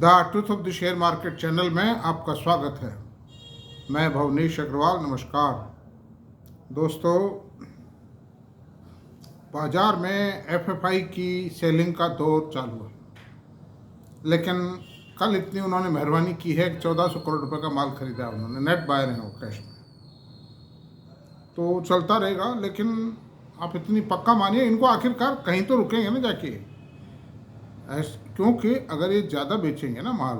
The truth of the share market channel में आपका स्वागत है। मैं भवनीश अग्रवाल। नमस्कार दोस्तों, बाजार में एफएफआई की सेलिंग का दौर चालू है, लेकिन कल इतनी उन्होंने मेहरबानी की है कि 1400 करोड़ रुपए का माल खरीदा उन्होंने। नेट बायर हैं वो कैश में, तो चलता रहेगा। लेकिन आप इतनी पक्का मानिए, इनको आखिरकार कहीं तो रुकेंगे ना जाके, क्योंकि अगर ये ज़्यादा बेचेंगे ना माल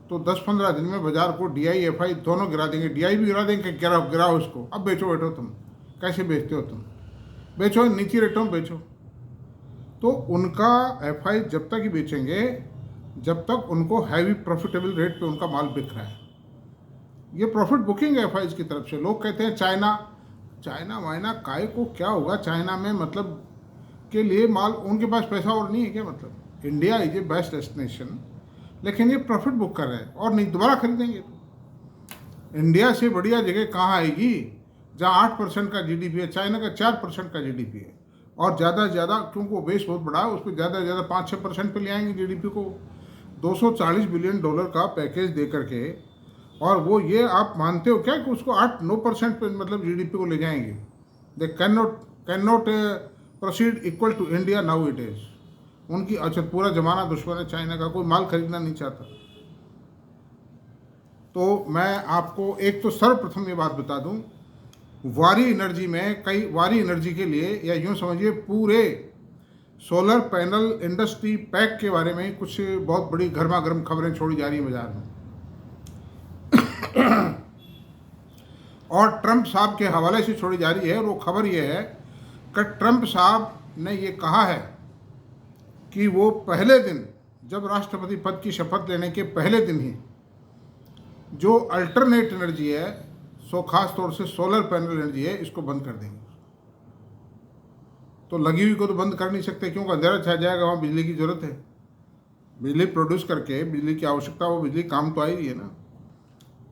तो 10-15 दिन में बाजार को डीआई एफआई दोनों गिरा देंगे। डीआई भी गिरा देंगे, गिराओ उसको। अब बेचो बैठो, तुम कैसे बेचते हो? तुम बेचो, नीची रेटों में बेचो। तो उनका एफआई जब तक ही बेचेंगे जब तक उनको हैवी प्रॉफिटेबल रेट पे उनका माल बिक रहा है। ये प्रॉफिट बुकिंग है एफआई की तरफ से। लोग कहते हैं चाइना वाइना काय को क्या होगा चाइना में, मतलब के लिए माल उनके पास पैसा और नहीं है क्या? मतलब India is a best destination, लेकिन ये प्रॉफिट बुक कर रहे हैं और नहीं दोबारा खरीदेंगे। तो इंडिया से बढ़िया जगह कहाँ आएगी जहाँ 8% का जीडीपी है, चाइना का 4% का जीडीपी है। और ज़्यादा से ज़्यादा, क्योंकि वो बेस बहुत बड़ा है, उस पर ज़्यादा से ज़्यादा 5-6% पे ले आएंगे जीडीपी को। $240 बिलियन का पैकेज दे करके, और वो ये आप मानते हो क्या कि उसको 8-9% पे मतलब जीडीपी को ले जाएंगे? They can not proceed equal to India now it is. उनकी अच्छा पूरा जमाना दुश्मन है चाइना का, कोई माल खरीदना नहीं चाहता। तो मैं आपको एक तो सर्वप्रथम ये बात बता दूं, वारी एनर्जी के लिए, या यूं समझिए पूरे सोलर पैनल इंडस्ट्री पैक के बारे में कुछ बहुत बड़ी गर्मा गर्म खबरें छोड़ी जा रही है बाजार में। और ट्रंप साहब के हवाले से छोड़ी जा रही है। और वो खबर ये है कि ट्रंप साहब ने ये कहा है कि वो पहले दिन, जब राष्ट्रपति पद की शपथ लेने के पहले दिन ही, जो अल्टरनेट एनर्जी है, सो खास तौर से सोलर पैनल एनर्जी है, इसको बंद कर देंगे। तो लगी हुई को तो बंद कर नहीं सकते, क्योंकि अंधेरा छा जाएगा। वहाँ बिजली की जरूरत है, बिजली प्रोड्यूस करके बिजली की आवश्यकता, वो बिजली काम तो आई रही है ना।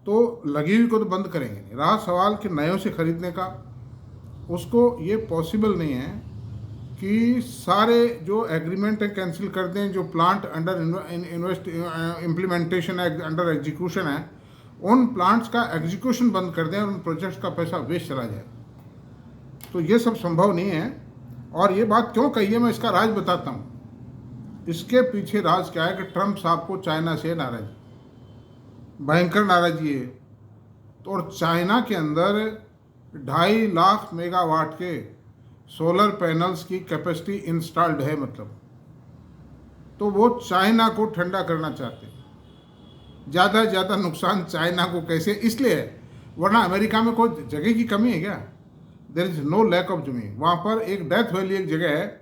तो लगी हुई को तो बंद करेंगे नहीं। रहा सवाल कि नयों से खरीदने का, उसको ये पॉसिबल नहीं है कि सारे जो एग्रीमेंट है कैंसिल कर दें। जो प्लांट अंडर इम्प्लीमेंटेशन है, अंडर एग्जीक्यूशन है, उन प्लांट्स का एग्जीक्यूशन बंद कर दें और उन प्रोजेक्ट्स का पैसा वेस्ट चला जाए। तो ये सब संभव नहीं है। और ये बात क्यों कही है, मैं इसका राज बताता हूँ। इसके पीछे राज क्या है कि ट्रंप साहब को चाइना से नाराजगी, भयंकर नाराजगी है। तो और चाइना के अंदर 2.5 लाख मेगावाट के सोलर पैनल्स की कैपेसिटी इंस्टॉल्ड है, मतलब। तो वो चाइना को ठंडा करना चाहते हैं। ज़्यादा से ज़्यादा नुकसान चाइना को कैसे? इसलिए है, वरना अमेरिका में कोई जगह की कमी है क्या? There is no lack of zameen. वहाँ पर एक डेथ वैली एक जगह है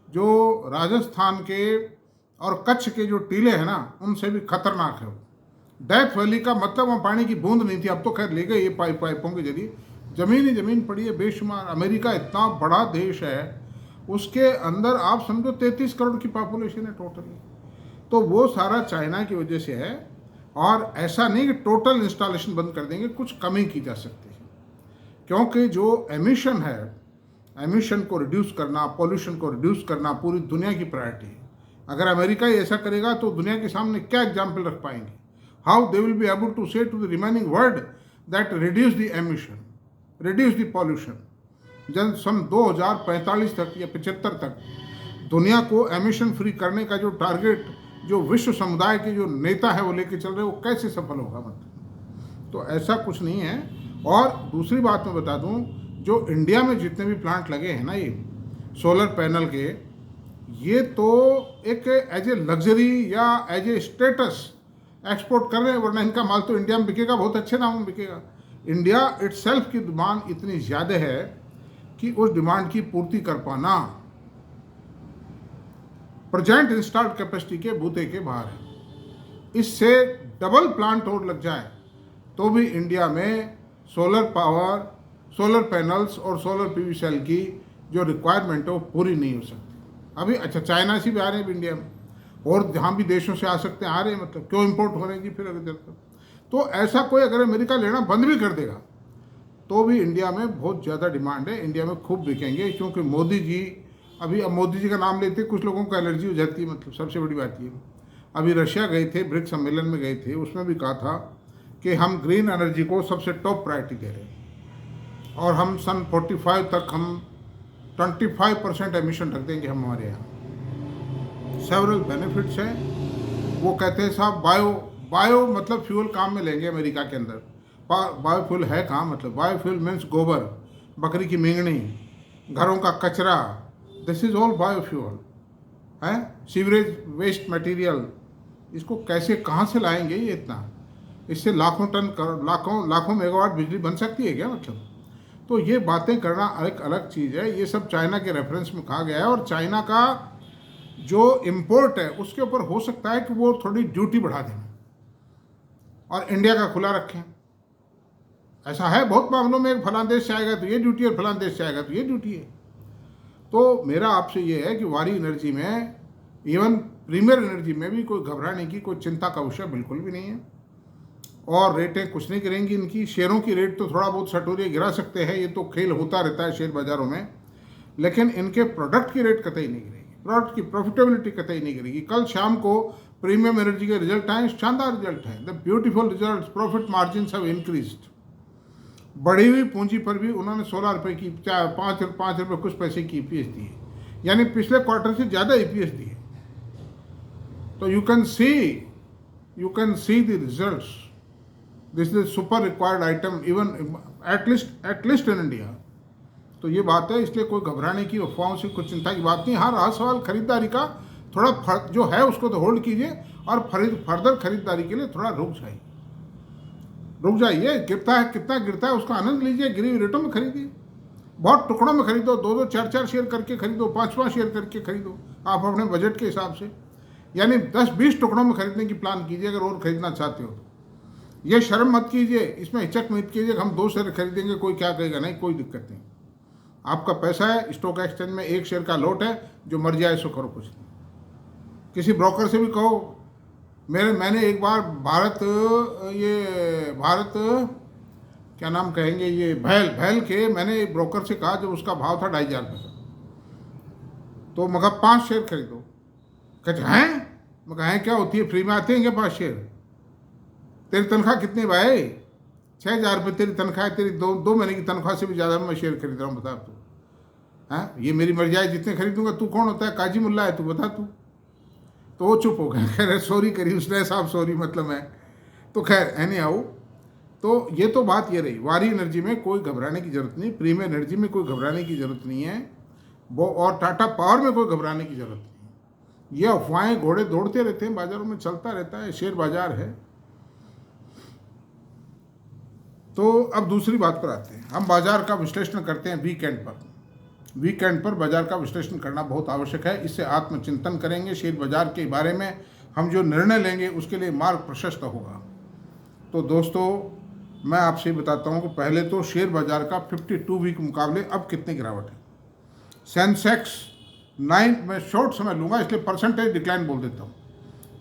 जो राजस्थान के और कच्छ के जो टीले हैं ना, उनसे भी खतरनाक है। डेथ वैली का मतलब वहाँ पानी की बूंद नहीं थी, अब तो खैर ले गए ये पाइपों के जरिए। ज़मीन ही ज़मीन पड़ी है बेशुमार। अमेरिका इतना बड़ा देश है, उसके अंदर आप समझो 33 करोड़ की पॉपुलेशन है टोटली। तो वो सारा चाइना की वजह से है। और ऐसा नहीं कि टोटल इंस्टॉलेशन बंद कर देंगे, कुछ कमी की जा सकती है। क्योंकि जो एमिशन है, एमिशन को रिड्यूस करना, पॉल्यूशन को रिड्यूस करना पूरी दुनिया की प्रायोरिटी है। अगर अमेरिका ही ऐसा करेगा तो दुनिया के सामने क्या एग्जाम्पल रख पाएंगे? How they will be able to say to the remaining world that reduce the emission, reduce the pollution. जब सन 2045 तक या 75 तक दुनिया को एमिशन फ्री करने का जो टारगेट जो विश्व समुदाय के जो नेता है वो लेके चल रहे, वो कैसे सफल होगा? मतलब तो ऐसा कुछ नहीं है। और दूसरी बात मैं बता दूं, जो इंडिया में जितने भी प्लांट लगे हैं ना ये सोलर पैनल के, ये तो एक एज ए लग्जरी या एज ए स्टेटस एक्सपोर्ट कर रहे हैं, वरना इनका माल तो इंडिया में बिकेगा, बहुत अच्छे दाम में बिकेगा। इंडिया इटसेल्फ की डिमांड इतनी ज़्यादा है कि उस डिमांड की पूर्ति कर पाना प्रेजेंट इंस्टॉल्ड कैपेसिटी के बूते के बाहर है। इससे डबल प्लांट और लग जाए तो भी इंडिया में सोलर पावर, सोलर पैनल्स और सोलर पीवी सेल की जो रिक्वायरमेंट है वो पूरी नहीं हो सकती अभी। अच्छा, चाइना से भी आ रहे हैं इंडिया में, और जहाँ भी देशों से आ सकते हैं आ रहे हैं, मतलब क्यों इम्पोर्ट हो रहे हैं जी फिर अगर तक? तो ऐसा कोई अगर अमेरिका लेना बंद भी कर देगा तो भी इंडिया में बहुत ज़्यादा डिमांड है, इंडिया में खूब बिकेंगे। क्योंकि मोदी जी, अभी अब मोदी जी का नाम लेते कुछ लोगों को एलर्जी हो जाती है, मतलब सबसे बड़ी बात ये। अभी रशिया गए थे, ब्रिक्स सम्मेलन में गए थे, उसमें भी कहा था कि हम ग्रीन एनर्जी को सबसे टॉप प्रायोरिटी दे रहे हैं और हम सन 45 तक हम 25% एमिशन रख देंगे हम हमारे यहाँ। सेवरल बेनिफिट्स हैं। वो कहते हैं साहब बायो मतलब फ्यूल काम में लेंगे अमेरिका के अंदर। बायोफ्यूल है कहाँ, मतलब बायोफ्यूल मीन्स गोबर, बकरी की मींगनी, घरों का कचरा, दिस इज ऑल बायोफ्यूल है। सीवरेज वेस्ट मटेरियल, इसको कैसे कहाँ से लाएंगे ये इतना? इससे लाखों टन लाखों मेगावाट बिजली बन सकती है क्या? मतलब तो ये बातें करना एक अलग चीज़ है। ये सब चाइना के रेफरेंस में कहा गया है और चाइना का जो इम्पोर्ट है उसके ऊपर हो सकता है कि वो थोड़ी ड्यूटी बढ़ा दें और इंडिया का खुला रखें। ऐसा है बहुत मामलों में, फलां देश से आएगा तो ये ड्यूटी है, फलां देश से आएगा तो ये ड्यूटी है। तो मेरा आपसे ये है कि वारी एनर्जी में, इवन प्रीमियर एनर्जी में भी कोई घबराने की, कोई चिंता का विषय बिल्कुल भी नहीं है। और रेटें कुछ नहीं गिरेंगी इनकी। शेयरों की रेट तो थोड़ा बहुत सटोरिए गिरा सकते हैं, ये तो खेल होता रहता है शेयर बाज़ारों में, लेकिन इनके प्रोडक्ट की रेट कतई नहीं गिरेगी, प्रोडक्ट की प्रॉफिटेबिलिटी कतई नहीं गिरेगी। कल शाम को प्रीमियम एनर्जी के रिजल्ट आए, शानदार रिजल्ट हैं, the beautiful result, profit margin have increased. बढ़ी हुई पूंजी पर भी उन्होंने 16 रुपये की 5 रुपये कुछ पैसे की ईपीएस दी है, यानी पिछले क्वार्टर से ज़्यादा ईपीएस दी है। तो you can see the results, this is super required item even at least in India. तो ये बात है, इसलिए कोई घबराने की, अफवाहों से कुछ चिंता की बात नहीं। हाँ, रहा सवाल खरीदारी का, थोड़ा जो है उसको तो होल्ड कीजिए और फर्दर खरीदारी के लिए थोड़ा रुक जाइए। गिरता है, कितना गिरता है उसका आनंद लीजिए, गिरी हुई रेटों में खरीदिए, बहुत टुकड़ों में खरीदो, 2-2 4-4 शेयर करके खरीदो, 5-5 शेयर करके खरीदो, आप अपने बजट के हिसाब से, यानी 10-20 टुकड़ों में खरीदने की प्लान कीजिए अगर और खरीदना चाहते हो तो। ये शर्म मत कीजिए, इसमें हिचक मत कीजिए कि हम 2 शेयर खरीदेंगे, कोई क्या कहेगा, नहीं, कोई दिक्कत नहीं। आपका पैसा है, स्टॉक एक्सचेंज में 1 शेयर का लॉट है, जो मर्जी आए सो करो, कुछ नहीं। किसी ब्रोकर से भी कहो, मैंने एक बार भारत क्या नाम कहेंगे, ये भैल के मैंने एक ब्रोकर से कहा, जब उसका भाव था 2,500 रुपये, तो मगर 5 शेयर खरीदो। कहते हैं, मगर हैं क्या होती है, फ्री में आते हैं क्या 5 शेयर? तेरी तनख्वाह कितनी भाई? 6,000 रुपये तेरी तनख्वाह है, तेरी 2 महीने की तनख्वाह से भी ज़्यादा मैं शेयर खरीद रहा हूँ, बता तू। हाँ, ये मेरी मर्जी है, जितने खरीदूंगा। तू कौन होता है, काजी मुल्ला है तू, बता तू। तो वो चुप हो गए, कह रहे सॉरी करी उसने, साहब सॉरी मतलब है। तो खैर एनी हाउ, तो ये तो बात ये रही। वारी एनर्जी में कोई घबराने की जरूरत नहीं, प्रीमियम एनर्जी में कोई घबराने की जरूरत नहीं है, वो और टाटा पावर में कोई घबराने की जरूरत नहीं। ये अफवाहें, घोड़े दौड़ते रहते हैं, बाजारों में चलता रहता है, शेयर बाजार है। तो अब दूसरी बात पर आते हैं, हम बाजार का विश्लेषण करते हैं वीकेंड पर बाजार का विश्लेषण करना बहुत आवश्यक है। इससे आत्मचिंतन करेंगे, शेयर बाजार के बारे में हम जो निर्णय लेंगे उसके लिए मार्ग प्रशस्त होगा। तो दोस्तों, मैं आपसे बताता हूं कि पहले तो शेयर बाजार का 52 वीक मुकाबले अब कितनी गिरावट है। सेंसेक्स 9, मैं शॉर्ट समय लूँगा इसलिए परसेंटेज डिक्लाइन बोल देता हूँ।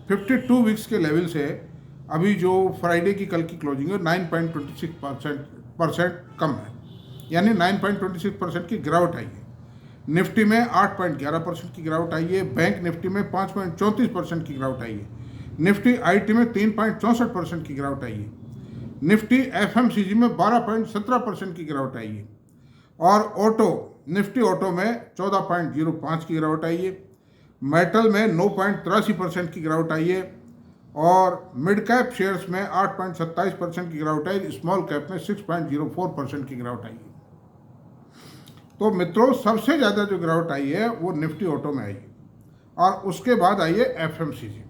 52 वीक्स के लेवल से अभी जो फ्राइडे की कल की क्लोजिंग है 9.26% कम है, यानी 9.26% की गिरावट आई है। निफ्टी में 8.11% की गिरावट आई है। बैंक निफ्टी में 5.34% की गिरावट आई है। निफ्टी आईटी में 3.64% की गिरावट आई है। निफ्टी एफएमसीजी में 12.17% की गिरावट आई है। और निफ्टी ऑटो में 14.05 की गिरावट आई है। मेटल में 9.83% की गिरावट आई है। और मिड कैप शेयर्स में 8.27% की गिरावट आई है। स्मॉल कैप में 6.04% की गिरावट आई है। तो मित्रों, सबसे ज़्यादा जो गिरावट आई है वो निफ्टी ऑटो में आई है और उसके बाद आई है एफएमसीजी।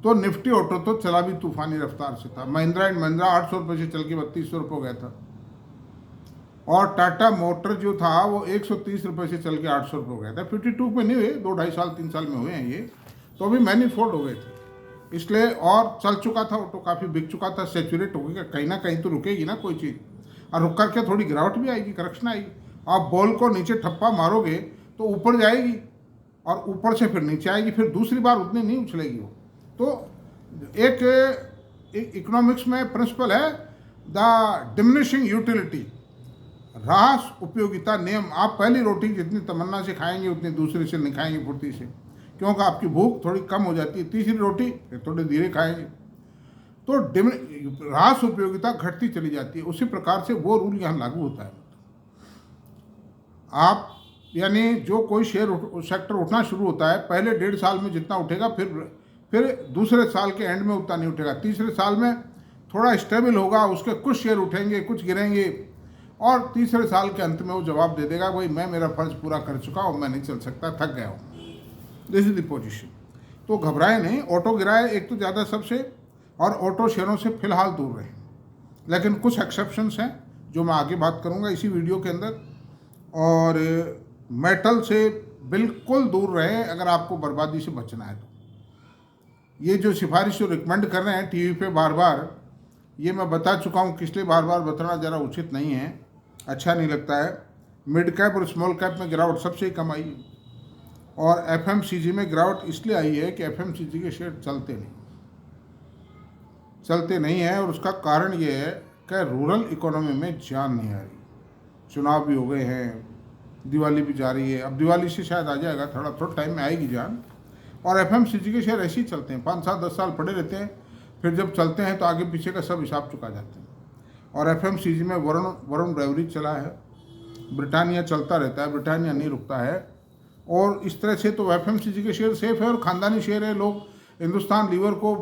तो निफ्टी ऑटो तो चला भी तूफानी रफ्तार से था। महिंद्रा एंड महिंद्रा 800 रुपये से चल के 3200 रुपये हो गया था। और टाटा मोटर जो था वो 130 रुपये से चल के 800 रुपये हो गया था। 52 में नहीं हुए, 2-2.5 साल 3 साल में हुए हैं ये, तो अभी मैनीफोल्ड हो गए थे। इसलिए और चल चुका था ऑटो, काफ़ी बिक चुका था, सेचुरेट हो गया, कहीं ना कहीं तो रुकेगी ना कोई चीज़, और रुक करके थोड़ी गिरावट भी आएगी, करेक्शन आएगी। आप बॉल को नीचे ठप्पा मारोगे तो ऊपर जाएगी और ऊपर से फिर नीचे आएगी, फिर दूसरी बार उतनी नहीं उछलेगी वो। तो एक इकोनॉमिक्स में प्रिंसिपल है द डिमिनिशिंग यूटिलिटी, ह्रास उपयोगिता नियम। आप पहली रोटी जितनी तमन्ना से खाएंगे उतनी दूसरी से नहीं खाएंगे फुर्ती से, क्योंकि आपकी भूख थोड़ी कम हो जाती है, तीसरी रोटी फिर थोड़ी धीरे खाएंगे, तो ह्रास उपयोगिता घटती चली जाती है। उसी प्रकार से वो रूल यहाँ लागू होता है। आप यानी जो कोई सेक्टर उठना शुरू होता है, पहले 1.5 साल में जितना उठेगा, फिर दूसरे साल के एंड में उतना नहीं उठेगा, तीसरे साल में थोड़ा स्टेबल होगा, उसके कुछ शेयर उठेंगे, कुछ गिरेंगे, और तीसरे साल के अंत में वो जवाब दे देगा, भाई मैं मेरा फर्ज पूरा कर चुका हूँ, मैं नहीं चल सकता, थक गया हूँ। This is the position. तो घबराए नहीं, ऑटो गिराए एक तो ज़्यादा सबसे, और ऑटो शेयरों से फिलहाल दूर रहे। लेकिन कुछ एक्सेप्शंस हैं जो मैं आगे बात करूँगा इसी वीडियो के अंदर। और मेटल से बिल्कुल दूर रहे अगर आपको बर्बादी से बचना है तो। ये जो सिफारिश जो रिकमेंड कर रहे हैं टीवी पे बार बार, ये मैं बता चुका हूँ, किस लिए बार बार बताना ज़रा उचित नहीं है, अच्छा नहीं लगता है। मिड कैप और स्मॉल कैप में गिरावट सबसे ही कम आई है, और एफएमसीजी में गिरावट इसलिए आई है कि एफएमसीजी के शेयर चलते नहीं है, और उसका कारण ये है कि रूरल इकोनॉमी में जान नहीं आ रही। चुनाव भी हो गए हैं, दिवाली भी जा रही है, अब दिवाली से शायद आ जाएगा, थोड़ा टाइम में आएगी जान। और एफएमसीजी के शेयर ऐसे ही चलते हैं, 5 साल 10 साल पड़े रहते हैं, फिर जब चलते हैं तो आगे पीछे का सब हिसाब चुका जाते हैं। और एफएमसीजी में वरुण बेवरेज चला है, ब्रिटानिया चलता रहता है, ब्रिटानिया नहीं रुकता है, और इस तरह से तो एफएमसीजी के शेयर सेफ है और ख़ानदानी शेयर है। लोग हिंदुस्तान लीवर को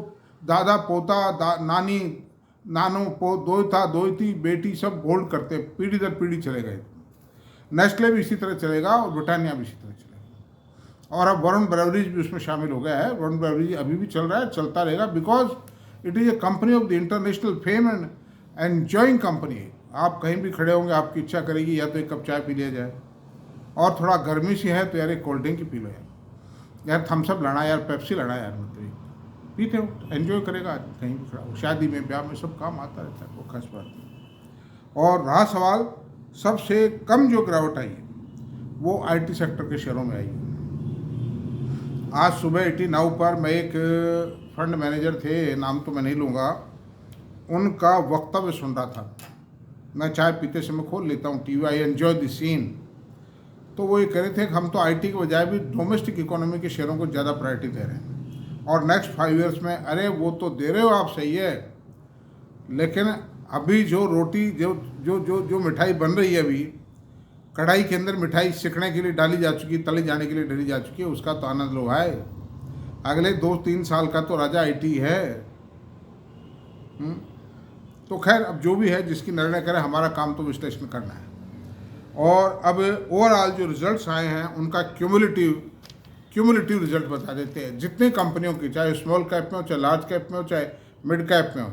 दादा पोता नानी नानो दोता दोती बेटी सब होल्ड करते, पीढ़ी दर पीढ़ी चले गए। नेस्ले भी इसी तरह चलेगा और ब्रिटानिया भी इसी तरह चलेगा, और अब वरुण बेवरेज भी उसमें शामिल हो गया है। वरुण बेवरेज अभी भी चल रहा है, चलता रहेगा, because it is A company of the international fame and enjoying company. आप कहीं भी खड़े होंगे, आपकी इच्छा करेगी या तो एक कप चाय पी लिया जाए, और थोड़ा गर्मी सी है तो यार एक कोल्ड ड्रिंक ही पी लो यार थम्सअप लाना, यार पेप्सी लाना, यार मतलब पीते हो, एंजॉय करेगा, कहीं भी खड़ा हो, शादी में ब्याह में सब काम आता रहता है, वो खास बात नहीं। और रहा सवाल सबसे कम जो गिरावट आई है वो आईटी सेक्टर के शेयरों में आई है। आज सुबह 89 पर मैं एक फंड मैनेजर थे, नाम तो मैं नहीं लूँगा, उनका वक्तव्य सुन रहा था। मैं चाय पीते समय खोल लेता हूँ TV, I enjoy the scene. तो वो ये कह रहे थे कि हम तो आईटी के बजाय भी डोमेस्टिक इकोनॉमी के शेयरों को ज़्यादा प्रायोरिटी दे रहे हैं, और नेक्स्ट 5 ईयर्स में। अरे वो तो दे रहे हो आप, सही है, लेकिन अभी जो रोटी जो मिठाई बन रही है, अभी कढ़ाई के अंदर मिठाई सिकने के लिए डाली जा चुकी, तली जाने के लिए डाली जा चुकी है, उसका तो आनंद लो है। अगले 2-3 साल का तो राजा आईटी है। तो खैर अब जो भी है, जिसकी निर्णय करे, हमारा काम तो विश्लेषण करना है। और अब ओवरऑल जो रिजल्ट्स आए हैं उनका क्यूमुलेटिव रिजल्ट बता देते हैं। जितनी कंपनियों की, चाहे स्मॉल कैप में हो, चाहे लार्ज कैप में हो, चाहे मिड कैप में हो,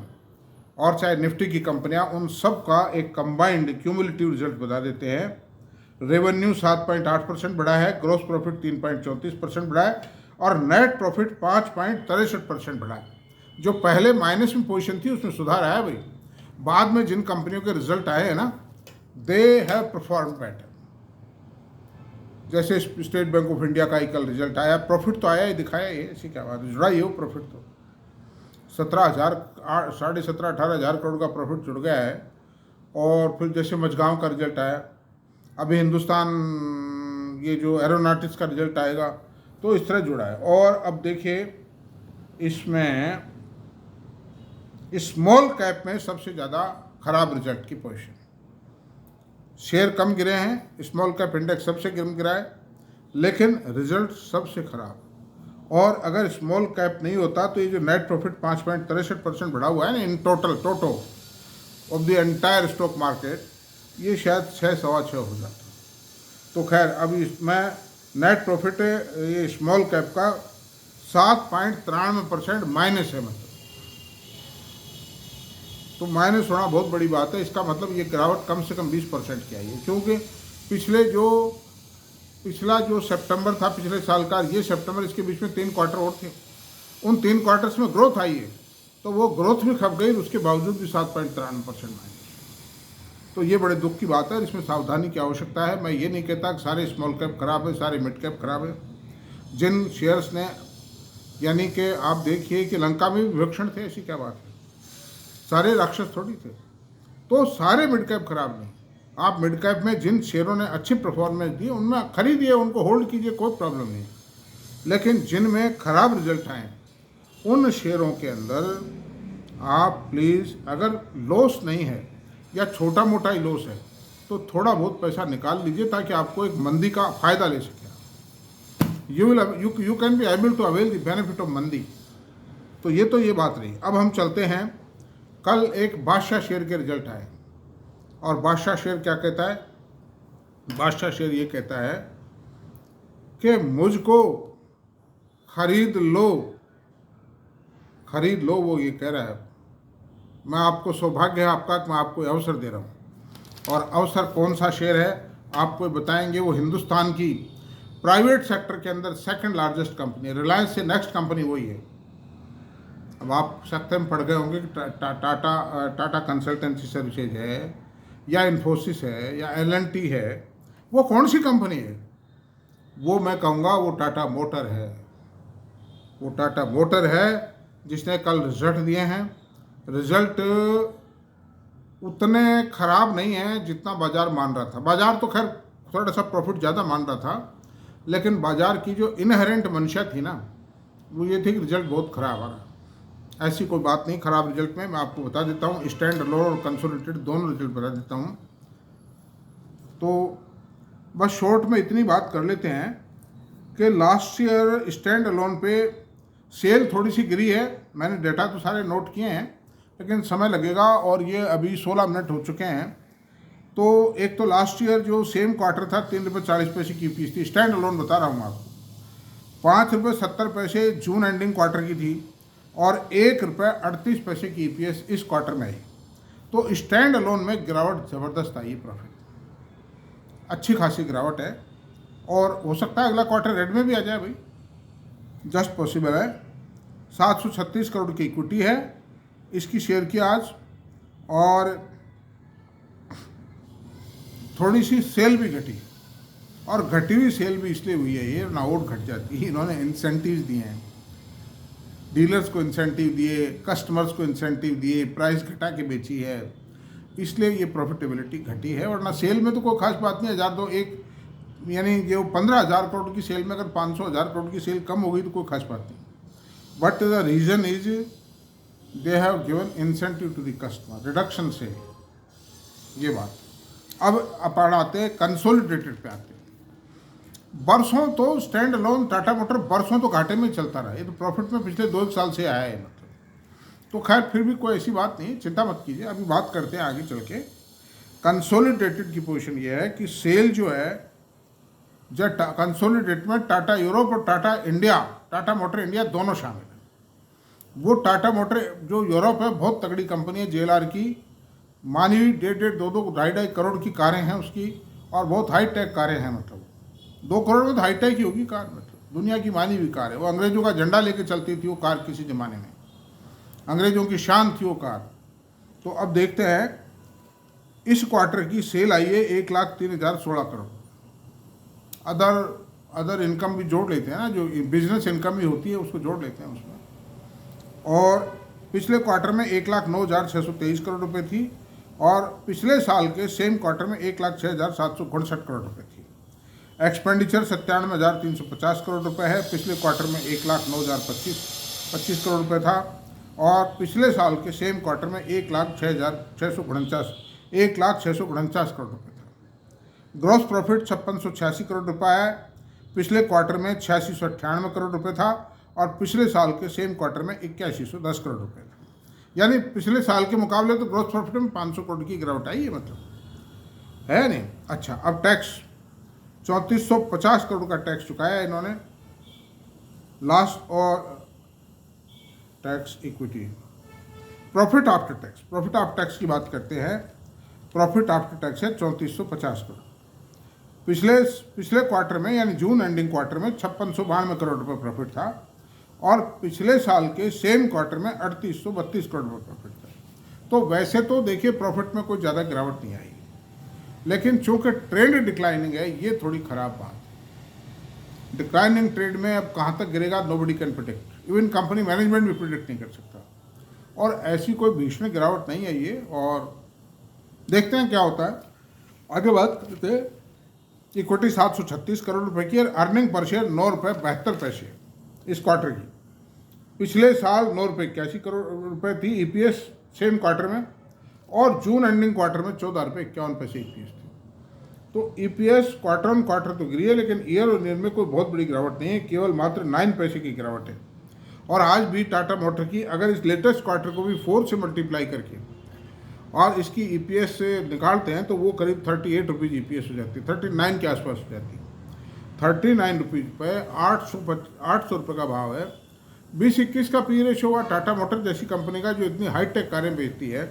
और चाहे निफ्टी की कंपनियां, उन सब का एक कंबाइंड क्यूमुलेटिव रिजल्ट बता देते हैं। रेवेन्यू 7.8% बढ़ा है, ग्रॉस प्रॉफिट 3.34% बढ़ा है, और नेट प्रॉफिट 5.63% बढ़ा है। जो पहले माइनस में पोजीशन थी उसमें सुधार आया भाई। बाद में जिन कंपनियों के रिजल्ट आए हैं ना, दे हैव परफॉर्म बेटर। जैसे स्टेट बैंक ऑफ इंडिया का ही कल रिजल्ट आया, प्रॉफिट तो आया ही, दिखाया ही, ऐसी क्या बात है, जुड़ा ही हो प्रॉफिट तो 17,000-18,000 करोड़ का प्रॉफिट जुड़ गया है। और फिर जैसे मझगांव का रिजल्ट आया, अभी हिंदुस्तान ये जो एरोनॉटिक्स का रिजल्ट आएगा, तो इस तरह जुड़ा है। और अब देखिए इसमें स्मॉल कैप में सबसे ज़्यादा खराब रिजल्ट की पोजीशन, शेयर कम गिरे हैं, स्मॉल कैप इंडेक्स सबसे कम गिरा है, लेकिन रिजल्ट सबसे खराब। और अगर स्मॉल कैप नहीं होता तो ये जो नेट प्रॉफिट 5.63% बढ़ा हुआ है ना, in total of the entire stock market, ये शायद 6-6.25 हो जाता। तो खैर अभी इसमें नेट प्रॉफिट ये स्मॉल कैप का 7.93% माइनस है, मतलब तो माइनस होना बहुत बड़ी बात है। इसका मतलब ये गिरावट कम से कम 20% की आई है, क्योंकि पिछला जो सितंबर था पिछले साल का, ये सितंबर, इसके बीच में 3 क्वार्टर और थे, उन 3 क्वार्टर्स में ग्रोथ आई है, तो वो ग्रोथ भी खप गई, उसके बावजूद भी 7.93% माइनस। तो ये बड़े दुख की बात है, इसमें सावधानी की आवश्यकता है। मैं ये नहीं कहता कि सारे स्मॉल कैप खराब है, सारे मिड कैप खराब है। जिन शेयर्स ने, यानी कि आप देखिए कि लंका में भी विभक्षण थे, ऐसी क्या बात है, सारे राक्षस थोड़ी थे, तो सारे मिड कैप खराब नहीं। आप मिड कैप में जिन शेयरों ने अच्छी परफॉर्मेंस दी, उनमें खरीदिए, उनको होल्ड कीजिए, कोई प्रॉब्लम नहीं। लेकिन जिनमें खराब रिजल्ट आए उन शेयरों के अंदर आप प्लीज़, अगर लॉस नहीं है या छोटा मोटा ही लॉस है तो थोड़ा बहुत पैसा निकाल लीजिए ताकि आपको एक मंदी का फ़ायदा ले सके। You can be able to avail the benefit of mandi. तो ये बात रही। अब हम चलते हैं, कल एक बादशाह शेयर के रिजल्ट आए और बादशाह शेयर क्या कहता है? बादशाह शेयर ये कहता है कि मुझको खरीद लो, वो ये कह रहा है। मैं आपको, सौभाग्य है आपका कि मैं आपको अवसर दे रहा हूँ। और अवसर कौन सा शेयर है आपको बताएंगे। वो हिंदुस्तान की प्राइवेट सेक्टर के अंदर सेकंड लार्जेस्ट कंपनी, रिलायंस से नेक्स्ट कंपनी वही है। अब आप सकते में पढ़ गए होंगे कि टाटा कंसल्टेंसी सर्विसेज है या इन्फोसिस है या L&T है। वो कौन सी कंपनी है? वो मैं कहूँगा वो टाटा मोटर है। वो टाटा मोटर है जिसने कल रिजल्ट दिए हैं। रिजल्ट उतने खराब नहीं है जितना बाजार मान रहा था। बाजार तो खैर थोड़ा सा प्रॉफिट ज़्यादा मान रहा था, लेकिन बाजार की जो इनहेरेंट मंशा थी ना, वो ये थी कि रिजल्ट बहुत ख़राब आ रहा। ऐसी कोई बात नहीं खराब रिजल्ट में। मैं आपको बता देता हूँ, स्टैंड अलोन और कंसोलिडेटेड दोनों रिजल्ट बता देता हूँ। तो बस शॉर्ट में इतनी बात कर लेते हैं कि लास्ट ईयर स्टैंड अलोन पे सेल थोड़ी सी गिरी है। मैंने डेटा तो सारे नोट किए हैं, लेकिन समय लगेगा और ये अभी 16 मिनट हो चुके हैं। तो एक तो लास्ट ईयर जो सेम क्वार्टर था 3.40 की ईपीएस थी। स्टैंड अलोन बता रहा हूँ आपको। ₹5.70 जून एंडिंग क्वार्टर की थी और ₹1.38 की ईपीएस इस क्वार्टर में आई। तो स्टैंड अलोन में गिरावट ज़बरदस्त आई। प्रॉफिट अच्छी खासी गिरावट है और हो सकता है अगला क्वार्टर रेड में भी आ जाए भाई, जस्ट पॉसिबल है। 736 करोड़ की इक्विटी है इसकी शेयर की आज, और थोड़ी सी सेल भी घटी। और घटी हुई सेल भी इसलिए हुई है, ये नाउट घट जाती है। इन्होंने इंसेंटिव्स दिए हैं, डीलर्स को इंसेंटिव दिए, कस्टमर्स को इंसेंटिव दिए, प्राइस घटा के बेची है, इसलिए ये प्रॉफिटेबिलिटी घटी है। वरना सेल में तो कोई खास बात नहीं। 1002 यानी जो 15,000 करोड़ की सेल में अगर 500,000 करोड़ की सेल कम हो गई तो कोई खास बात नहीं। But the reason is they have given incentive to the customer, reduction से ये बात। अब अपन आते हैं कंसोलिडेटेड पे आते हैं। बरसों तो स्टैंड अलोन टाटा मोटर बरसों तो घाटे में चलता रहा। ये तो प्रॉफिट में पिछले 2 साल से आया है मतलब। तो खैर फिर भी कोई ऐसी बात नहीं, चिंता मत कीजिए। अभी बात करते हैं आगे चल के। कंसोलिडेटेड की पोजीशन ये है कि सेल जो है, जब कंसोलिडेट में टाटा यूरोप और Tata India, Tata motor India दोनों शामिल हैं। वो टाटा मोटर जो यूरोप है बहुत तगड़ी कंपनी है, JLR की, मानी हुई 1.5, 2 2.5 करोड़ की कारें हैं उसकी, और बहुत हाई टेक कारें हैं। मतलब 2 करोड़ में तो हाई टेक ही होगी कार, मतलब दुनिया की मानी हुई कार है। वो अंग्रेजों का झंडा लेके चलती थी वो कार, किसी ज़माने में अंग्रेजों की शान थी वो कार। तो अब देखते हैं इस क्वार्टर की सेल आई है 1,03,016 करोड़। अदर इनकम भी जोड़ लेते हैं ना, जो बिजनेस इनकम भी होती है उसको जोड़ लेते हैं उसमें। और पिछले क्वार्टर में 1,09,623 करोड़ रुपए थी और पिछले साल के सेम क्वार्टर में 1,06,759 करोड़ रुपए थी। एक्सपेंडिचर 97,350 करोड़ रुपए है। पिछले क्वार्टर में 1,09,025 करोड़ रुपए था और पिछले साल के सेम क्वार्टर में 1,06,649 करोड़ रुपए था। ग्रॉस प्रॉफिट 5686 करोड़ रुपए है। पिछले क्वार्टर में 8698 करोड़ रुपए था और पिछले साल के सेम क्वार्टर में 8110 करोड़ रुपए था। यानी पिछले साल के मुकाबले तो ग्रॉस प्रॉफिट में 500 करोड़ की गिरावट आई है, मतलब है नहीं। अच्छा, अब टैक्स 3450 करोड़ का टैक्स चुकाया है इन्होंने लास्ट। और tax equity, profit after tax की बात करते हैं। प्रॉफिट आफ्टर टैक्स है 3450 करोड़। पिछले क्वार्टर में यानी जून एंडिंग क्वार्टर में 5692 करोड़ रुपए प्रॉफिट था और पिछले साल के सेम क्वार्टर में 3832 करोड़ रुपए प्रॉफिट था। तो वैसे तो देखिए प्रॉफिट में कोई ज़्यादा गिरावट नहीं आई, लेकिन चूंकि ट्रेंड डिक्लाइनिंग है, ये थोड़ी ख़राब बात। डिक्लाइनिंग ट्रेंड में अब कहाँ तक गिरेगा nobody can predict, even company management भी प्रिडिक्ट नहीं कर सकता। और ऐसी कोई भीषण गिरावट नहीं है ये, और देखते हैं क्या होता है। आगे बात करते हैं इक्विटी 736 करोड़ रुपए की और अर्निंग पर शेयर 9 रुपये 72 पैसे इस क्वार्टर की। पिछले साल 9 रुपये 81 करोड़ रुपए थी ईपीएस सेम क्वार्टर में, और जून एंडिंग क्वार्टर में 14 रुपये 51 पैसे ईपीएस थी। तो ईपीएस क्वार्टर ऑन क्वार्टर तो गिरी है, लेकिन ईयर ऑन ईयर में कोई बहुत बड़ी गिरावट नहीं है, केवल मात्र 9 पैसे की गिरावट है। और आज भी टाटा मोटर की अगर इस लेटेस्ट क्वार्टर को भी 4 से मल्टीप्लाई करके और इसकी ईपीएस से निकालते हैं तो वो करीब 38 रुपीज़ ईपीएस हो जाती है, 39 के आसपास हो जाती है। 39 रुपीज़ पे 800 रुपये का भाव है। 20-21 का पी रेशो हुआ टाटा मोटर जैसी कंपनी का, जो इतनी हाईटेक कारें बेचती है,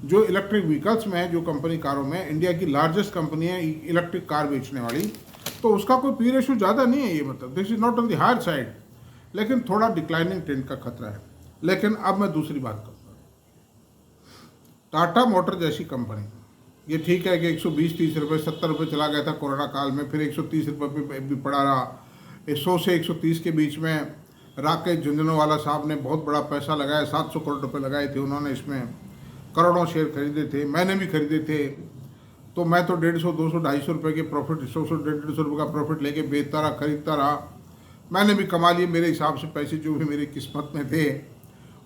जो इलेक्ट्रिक व्हीकल्स में है, जो कंपनी कारों में इंडिया की लार्जेस्ट कंपनी है इलेक्ट्रिक कार बेचने वाली, तो उसका कोई पी रेशो ज़्यादा नहीं है। ये मतलब this is not on the higher side, लेकिन थोड़ा डिक्लाइनिंग ट्रेंड का खतरा है। लेकिन अब मैं दूसरी बात करूँगा, टाटा मोटर जैसी कंपनी, ये ठीक है कि 120-30 रुपये 70 रुपये चला गया था कोरोना काल में, फिर 130 रुपये पे भी पड़ा रहा। 100 से 130 के बीच में राकेश झुंझुनवाला साहब ने बहुत बड़ा पैसा लगाया, 700 करोड़ रुपये लगाए थे उन्होंने, इसमें करोड़ों शेयर खरीदे थे, मैंने भी खरीदे थे। तो मैं तो 150, 200, 250 रुपये के प्रॉफिट, 100, 150 रुपये का प्रॉफिट लेके बेचता रहा, खरीदता रहा। मैंने भी कमा लिए मेरे हिसाब से पैसे, जो भी मेरी किस्मत में थे।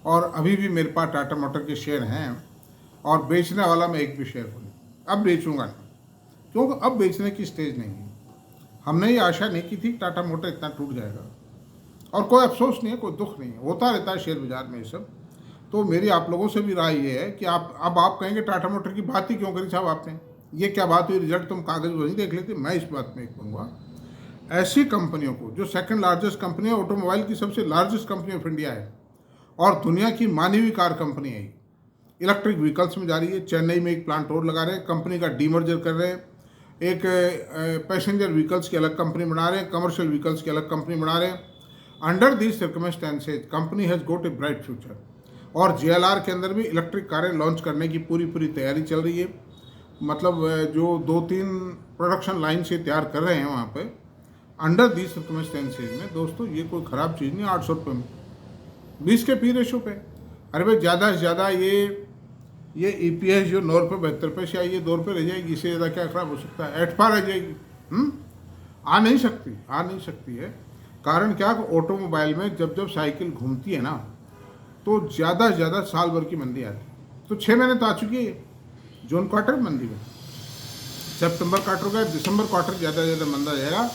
और अभी भी मेरे पास टाटा मोटर के शेयर हैं, और बेचने वाला मैं एक भी शेयर हूँ। अब बेचूंगा नहीं, क्योंकि अब बेचने की स्टेज नहीं है। हमने ये आशा नहीं की थी टाटा मोटर इतना टूट जाएगा, और कोई अफसोस नहीं है, कोई दुख नहीं है, होता रहता है शेयर बाजार में ये सब। तो मेरी आप लोगों से भी राय ये है कि आप कहेंगे टाटा मोटर की बात ही क्यों करी साहब आपने, ये क्या बात हुई, रिजल्ट तुम कागज वहीं देख लेते। मैं इस बात में कहूँगा, ऐसी कंपनियों को, जो सेकंड लार्जेस्ट कंपनी है, ऑटोमोबाइल की सबसे लार्जेस्ट कंपनी ऑफ इंडिया है और दुनिया की मानी हुई कार कंपनी है, इलेक्ट्रिक व्हीकल्स में जा रही है। चेन्नई में एक प्लांट और लगा रहे हैं, कंपनी का डीमर्जर कर रहे हैं, एक पैसेंजर व्हीकल्स की अलग कंपनी बना रहे हैं, कमर्शियल व्हीकल्स की अलग कंपनी बना रहे हैं। Under these circumstances company has got a bright future. और JLR के अंदर भी इलेक्ट्रिक कारें लॉन्च करने की पूरी तैयारी चल रही है। मतलब जो 2-3 प्रोडक्शन लाइन से तैयार कर रहे हैं वहाँ पे, अंडर दीज सर्कमस्टेंसेज में दोस्तों ये कोई ख़राब चीज़ नहीं। 800 रुपये में 20 के पी रेशो पे, अरे भाई ज़्यादा से ज़्यादा ये ईपीएस जो 9 रुपये 72 पैसे आई, ये 2 रुपये रह जाएगी, इससे ज़्यादा क्या ख़राब हो सकता है, एटफा रह जाएगी। आ नहीं सकती है। कारण क्या, ऑटोमोबाइल में जब साइकिल घूमती है ना, तो ज़्यादा से ज़्यादा साल भर की मंदी आती है। तो 6 महीने तो आ चुकी है, जून क्वार्टर मंदी में, सितंबर क्वार्टर का, दिसंबर क्वार्टर ज़्यादा से ज़्यादा मंदा जाएगा।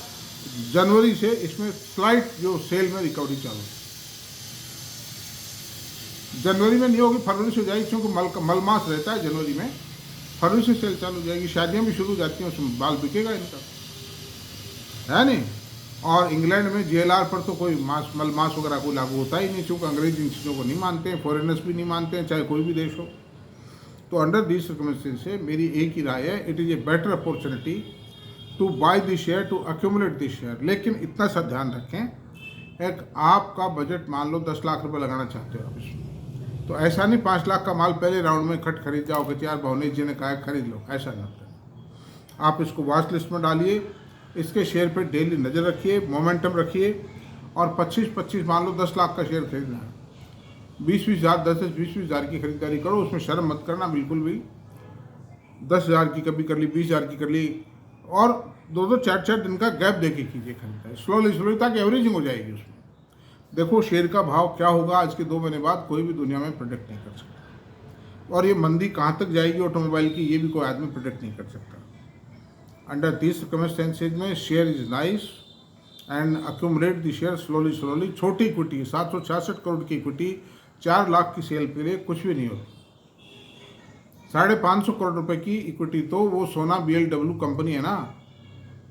जनवरी से इसमें स्लाइट जो सेल में रिकवरी चालू, जनवरी में नहीं होगी, फरवरी से हो जाएगी, क्योंकि मलमास रहता है जनवरी में। फरवरी से सेल चालू हो जाएगी, शादियाँ भी शुरू हो जाती हैं, उसमें बाल बिकेगा इनका, है नहीं। और इंग्लैंड में JLR पर तो कोई मलमास वगैरह कोई लागू होता ही नहीं, क्योंकि अंग्रेज इन चीज़ों को नहीं मानते हैं, फॉरेनर्स भी नहीं मानते हैं, चाहे कोई भी देश हो। तो अंडर दिस सर्कमस्टेंसेस से मेरी एक ही राय है, it is a better opportunity to buy this share, to accumulate this share. लेकिन इतना सा ध्यान रखें, एक आपका बजट मान लो 10 लाख रुपये लगाना चाहते हो आप इसमें, तो ऐसा नहीं 5 लाख का माल पहले राउंड में खरीद जाओ कि यार भवनेश जी ने कहा खरीद लो, ऐसा ना करें। आप इसको वॉच लिस्ट में डालिए, इसके शेयर पे डेली नज़र रखिए, मोमेंटम रखिए, और 25-25 मान लो 10 लाख का शेयर खरीदना है, 20-20 हज़ार 10-20 हज़ार की खरीदारी करो, उसमें शर्म मत करना बिल्कुल भी। 10,000 की कभी कर ली, 20,000 की कर ली, और 2-2 4-4 दिन का गैप देके कीजिए खरीदारी, स्लोली, ताकि एवरेजिंग हो जाएगी उसमें। देखो शेयर का भाव क्या होगा आज के 2 महीने बाद, कोई भी दुनिया में प्रेडिक्ट नहीं कर सकता, और ये मंदी कहाँ तक जाएगी ऑटोमोबाइल की, ये भी कोई आदमी प्रेडिक्ट नहीं कर सकता। अंडर दिस सर्कमस्टेंसेज में share is nice and accumulate the share slowly. छोटी इक्विटी, 766 करोड़ की इक्विटी 4 लाख की सेल के लिए कुछ भी नहीं होती। 550 करोड़ रुपए की इक्विटी तो वो सोना BLW कंपनी है ना,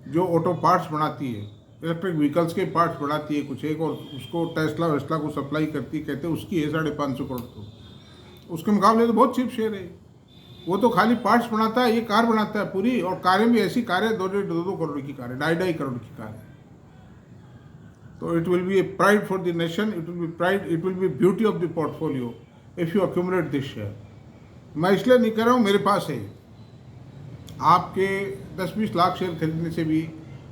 जो ऑटो पार्ट्स बनाती है, इलेक्ट्रिक व्हीकल्स के पार्ट्स बनाती है कुछ एक, और उसको टेस्ला को सप्लाई करती है, कहते हैं उसकी है 550 करोड़। तो उसके मुकाबले तो बहुत चीप शेयर है, वो तो खाली पार्ट्स बनाता है, ये कार बनाता है पूरी, और कारें भी ऐसी कारें 2-2 करोड़ की कारें, 2.5 करोड़ की कारें। तो it will be A pride for the nation, it will be beauty of the portfolio if you accumulate this share. मैं इसलिए नहीं कर रहा हूँ, मेरे पास है, आपके 10-20 लाख शेयर खरीदने से भी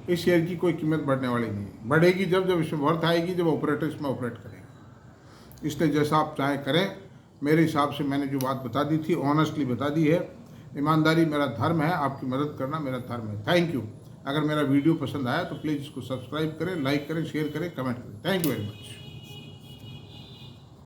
इस शेयर की कोई कीमत बढ़ने वाली नहीं है। बढ़ेगी जब इसमें वर्थ आएगी, जब ऑपरेटर इसमें ऑपरेट करेगा। इसलिए जैसा आप चाहे करें, मेरे हिसाब से मैंने जो बात बता दी थी ऑनेस्टली बता दी है। ईमानदारी मेरा धर्म है, आपकी मदद करना मेरा धर्म है। Thank you. अगर मेरा वीडियो पसंद आया तो प्लीज़ इसको सब्सक्राइब करें, लाइक करें, शेयर करें, कमेंट करें। Thank you very much.